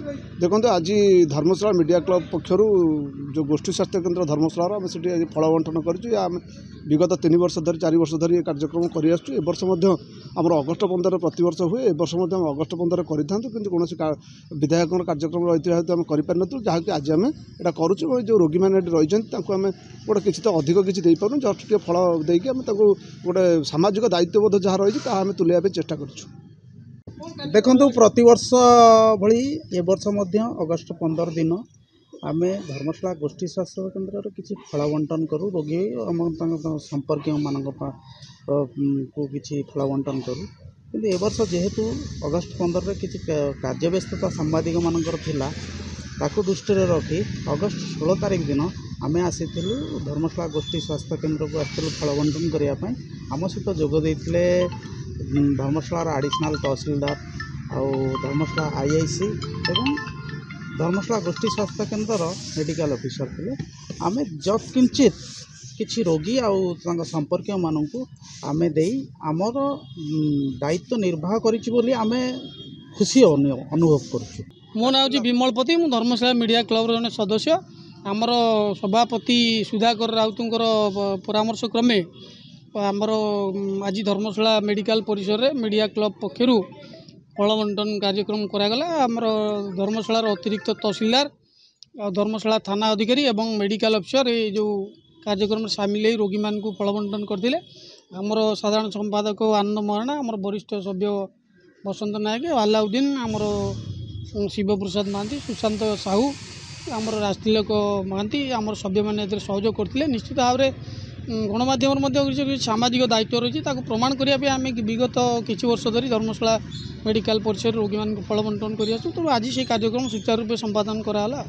देखो आज धर्मशाला media club पक्षर जो गोष्ठी स्वास्थ्य केन्द्र धर्मशाला आम से फल बंटन कर विगत 3 वर्ष धरी 4 वर्ष धरी कार्यक्रम कर वर्ष आम अगस्ट 15 प्रतिवर्ष हुए वर्ष अगस्ट 15 करूँ कि कौन विधायक कार्यक्रम रही है आम करें जहाँकि आज आम यहाँ करुँ जो रोगी मैंने रही आम गोटे किसी तो अधिक किसी दे पारूँ जस्ट टे फल देकी आम गोटे सामाजिक दायित्वबोध जहाँ रही आम तुले चेष्टा करूँ। देखु प्रतिवर्ष भली ए वर्ष अगस्ट 15 दिन आम धर्मशाला गोष्ठी स्वास्थ्य केन्द्र किसी फल बंटन करूँ रोगी संपर्क मान को किसी फल बंटन करूँ कि ए वर्ष जेहेतु अगस्ट 15 रे किसी कार्य व्यस्तता सांबादिक मानकर थिला ताकू दृष्टि रखी अगस्ट 16 तारिख दिन आम आसी धर्मशाला गोष्ठी स्वास्थ्य केन्द्र को आसलु फल बंटन करने आम सहित जोग देते धर्मशाला एडिशनल तहसीलदार आउ धर्मशाला आईआईसी एवं धर्मशाला गोष्ठी स्वास्थ्य केन्द्र मेडिकल ऑफिसर थे आम जब किंचित किछि रोगी आउ संपर्क मानू आम दे आमर दायित्व निर्वाह करी आम खुशी अनुभव करुँ। मो ना हूँ विमलपति मु धर्मशाला मीडिया क्लब जन सदस्य आमर सभापति सुधाकर राउतर परामर्श क्रमे आमर आज धर्मशाला मेडिकल परिसर रे मीडिया क्लब पक्षर फल बंटन कार्यक्रम करागला आमर धर्मशाला अतिरिक्त तहसीलदार धर्मशाला थाना अधिकारी एवं मेडिकल ऑफिसर ये जो कार्यक्रम सामिल हो रोगी मान को फल बंटन करते आमर साधारण संपादक आनंद महारणा आमर वरिष्ठ सभ्य बसंत नायक अलाउद्दीन आमर शिव प्रसाद महांती सुशांत साहू आमर राजतिलक महांती आमर सभ्य मैंने सहयोग करते निश्चित भाव में गणमाध्यम सामाजिक दायित्व रही प्रमाण करने आम विगत किसी वर्ष धरी धर्मशाला मेडिकल परिसर रोगी मान फल बंटन कर आज से कार्यक्रम सुचारू रूप संपादन कराला।